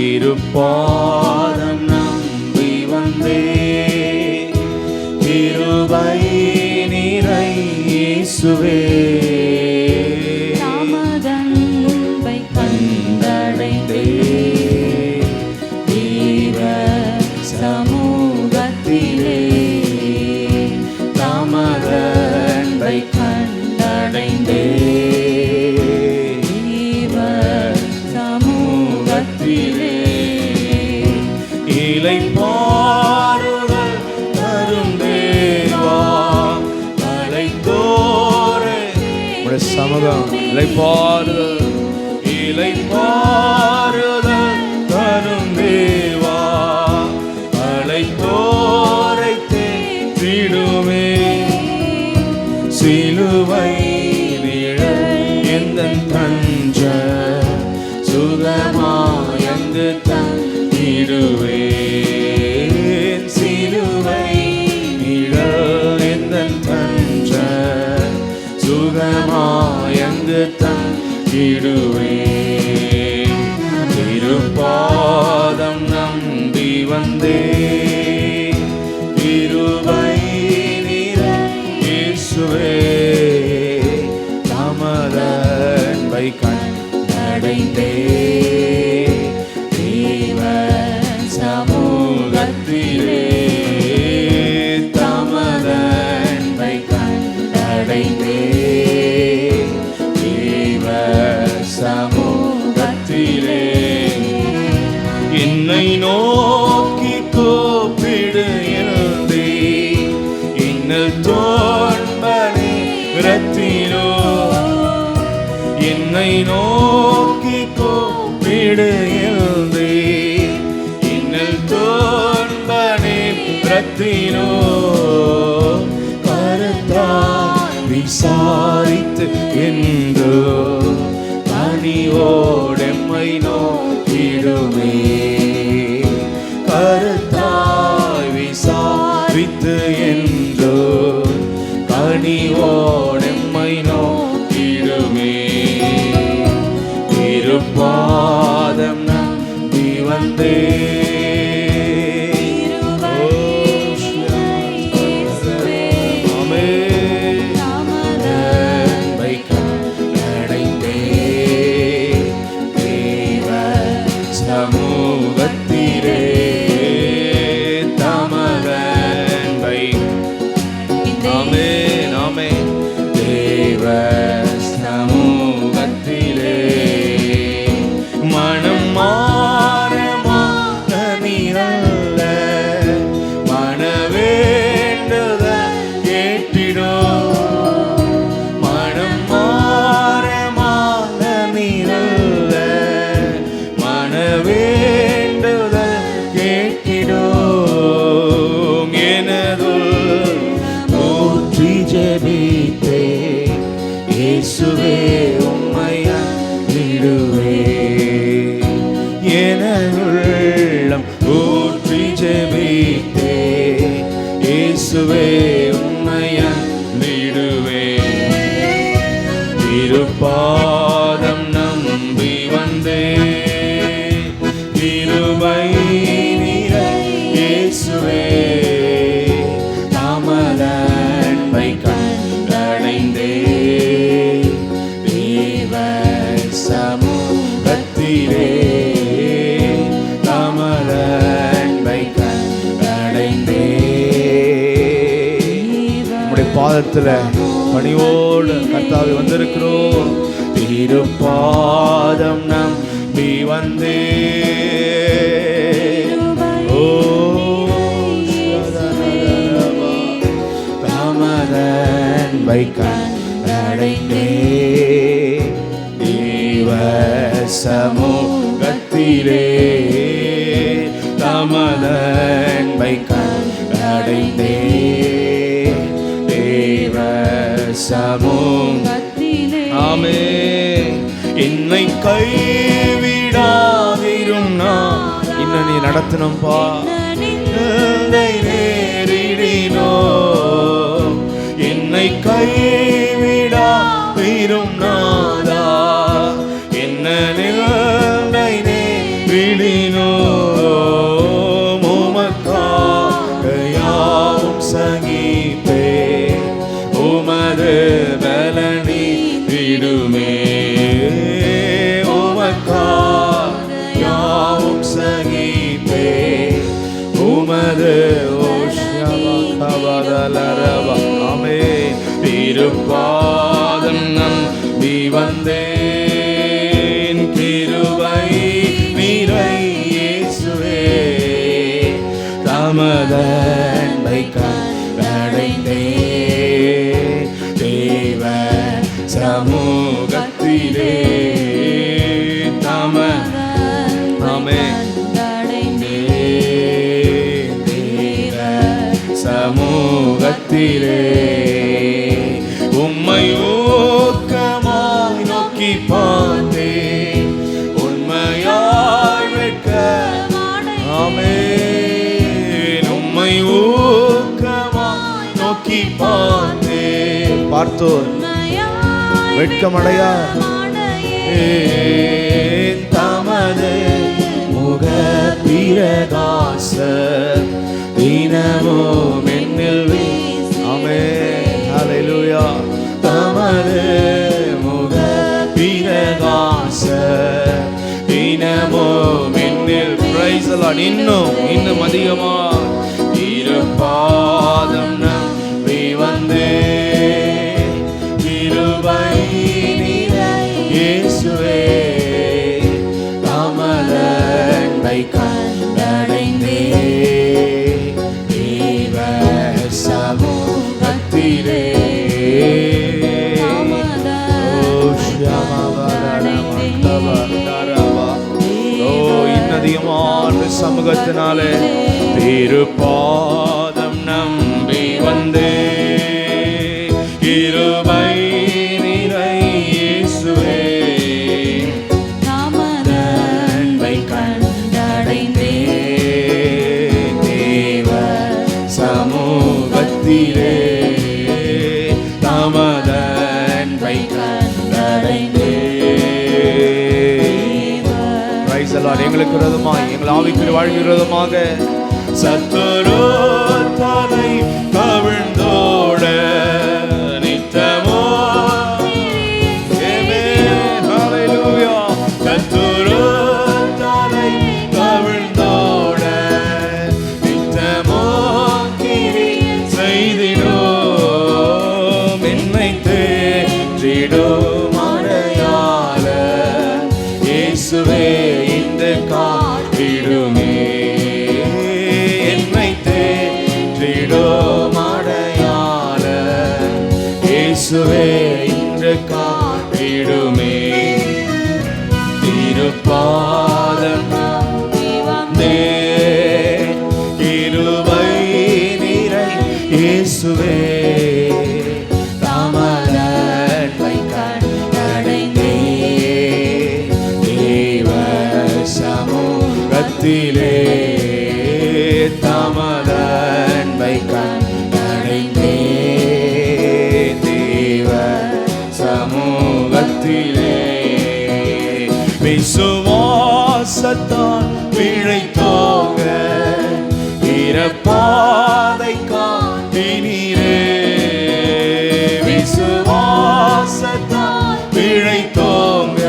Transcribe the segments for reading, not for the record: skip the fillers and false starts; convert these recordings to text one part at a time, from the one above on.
திருப்பாதம் நம்பி வந்தே கிருபை நிறை இயேசுவே தாமதன்பை கண்டடைந்தே தேவ சமூகத்திலே தாமதன்பை கண்டடைந்தே தேவ சமூகத்திலே இலை பாருதல் தரும் தேவா அழைத்தோரே சமூகம் இலை பாருதல் தரும் தேவா அழைத்தோரை தேற்றிடுமே சிலுவை நிழல் எந்தன் தஞ்ச சுகமாயங்கு தந்திடுவேன் சிலுவை நிழல் எந்தன் தஞ்ச சுகமாயங்கு தந்திடுவேன் திருப்பாதம் நம்பி வந்தே கிருபை நிறை இயேசுவே தாமதன்பை கண்டடைந்தே தேவ சமூகத்திலே தாமதன்பை கண்டடைந்தே தேவ சமூகத்திலே என்னை நோக்கி கூப்பிடு எழுந்தே இன்னல் தோன்பனே ரத்தினோ என்னை நோக்கி கூப்பிடு எழுந்தே இன்னல் தோன்பனே ரத்தினோ கருத்தாய் விசாரித்து என்றோ பணிவோடெம்மை நோக்கிடுமே கருத்தாய் விசாரித்து என்றோ கனிவோடெம்மை நோக்கிடுமே திருப்பாதம் நம்பி வந்தே சமூகத்திலே தாமதன்பை ஆமென் ஆமென் தேவ சமூகத்திலே மனம் மாறமான நீரல்ல மனவேண்டுதல் கேட்டிடோ மனம் மாறமான நீரல்ல வேண்டுதல் கேட்டிடும் எனதுள் ஊற்றி ஜெபித்தே இயேசுவே உம்மை அண்டிடுவே எனதுள்ளம் ஊற்றி ஜெபித்தே இயேசுவே உம்மை அண்டிடுவே திருப்பாதம் நம்பி வந்தே கிருபை நிறை இயேசுவே தாமதன்பை கண்டடைந்தே தேவ சமூகத்திலே தாமதன்பை கண்டடைந்தே நம்முடைய பாதத்துல பணிவோடு கர்த்தாவே வந்திருக்கிறோம் திருப்பாதம் நம்பி வந்தே தாமதன்பை கண்டடைந்தே தேவ சமூகத்திலே தாமதன்பை கண்டடைந்தே தேவ சமூகத்திலே ஆமென் என்னை கைவிடாதிரும் நான் இன்னும் நீ நடத்தணும்பா நேரிடினோ என்னை கைவிடாதிரும் நாதா என்ன நிலை தேடினோம் உமக்காக யாவும் சகிப்பே உமது பலனி விடுமே உமக்காக யாவும் சகிப்பே உமது ஆமே திருப்பாதம் நம்பி வந்தேன் கிருபை நிறை இயேசுவே தமதன்பை கண்டடைந்தே தேவ சமூகத்திலே ஆமே சமூகத்திலே உம்மை ஊக்கமாய் நோக்கி பார்த்தேன் உண்மையாய் வெட்க ஆமென் உம்மை ஊக்கமாய் நோக்கி பார்த்தோர் வெட்கமடையா தமது முக பிரகாச தினமும் என்னில் ஆமென் ஹல்லேலூயா தமது முக பிரகாச தினமும் என்னில் பிரைஸ் தி லார்ட் இன்னும் அதிகமா இருபாதம் நம்பி வந்தே கிருபை நிறை இயேசுவே தமதன்பை கண்டடைந்தே சமூகத்திலே இன்னதிகமான சமூகத்தினாலே திருப்பாதம் நம்பி வந்தே கிருபை நிறை இயேசுவே தமதன்பை கண்டடைந்தே தேவ சமூகத்திலே தமதன்பை கண்டடைந்தே பிரைஸ் தி லார்ட் எங்களுக்கு விரோதமாய் எங்கள் ஆவிக்குரிய வாழ்க்கை விரோதமாக சத்துரு தலை கவிழ்ந்தோட நித்தமோ ஆமென் ஹல்லேலூயா சத்துரு தலை கவிழ்ந்தோட நித்தமோ கிரி செய்திடும் என்னை தேற்றிடும் அடையாள இயேசுவே இந்த காட்டிடுமே என்னை தேற்றிடும் அடையாள இயேசுவே இந்த காட்டிடுமே திருப்பாதம் வந்தே கிருபை நிறை இயேசுவே தமதன்பை கண்டடைந்தே தேவ சமூகத்திலே தமதன்பை கண்டடைந்தே தேவ சமூகத்திலே விசுவாசத்தான் பிழைத்தோங்க இறப்பாதை காட்டினீரே விசுவாசத்தான் பிழைத்தோங்க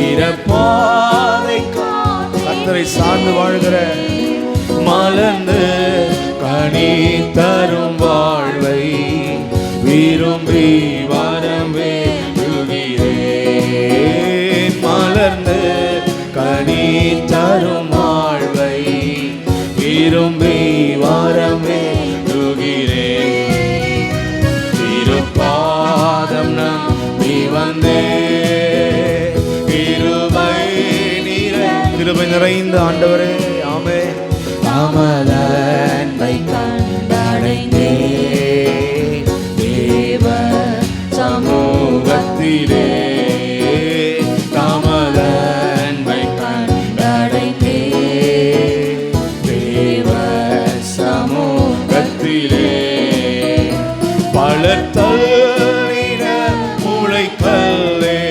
இறப்பாதை கர்த்தரை சார்ந்து வாழ்கிற மலர்ந்து கனி தரும் வாழ்வை விரும்பி வரம் வேண்டுகிறேன் மலர்ந்து கனி தரும் வாழ்வை விரும்பி வரம் வேண்டுகிறேன் திருப்பாதம் நம்பி வந்தே கிருபை நிறைந்த ஆண்டவரே ஆமென் தமதன்பை கண்டடைந்தே தேவ சமூகத்திலே தமதன்பை கண்டடைந்தே தேவ சமூகத்திலே பலர்த்தல்லின முளைக்கல்லே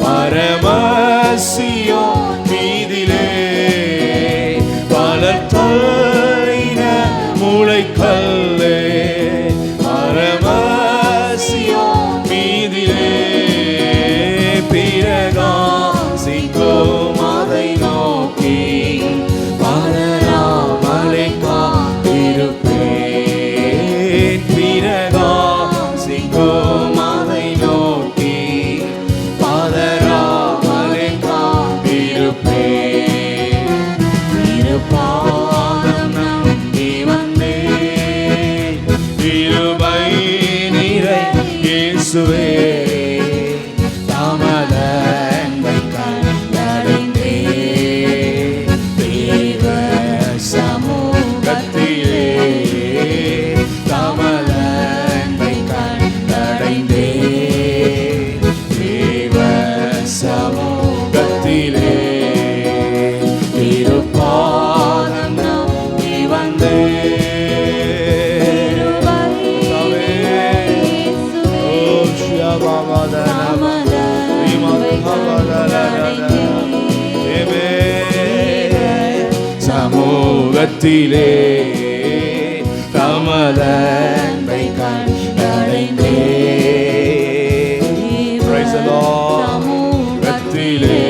பரமசியோ மீதிலே திருப்பாதம் நம்பி வந்தேன். கிருபை நிறை இயேசுவே தமது அன்பை கண்டடைந்தேன். தேவ சமூகத்திலே தமது அன்பை கண்டடைந்தேன். தேவ சமூகத்திலே திருப்பாதம் நம்பி வந்தேன். சமூகத்திலே தமது அன்பை கண்டடைந்தேன். Praise the Lord. சமூகத்திலே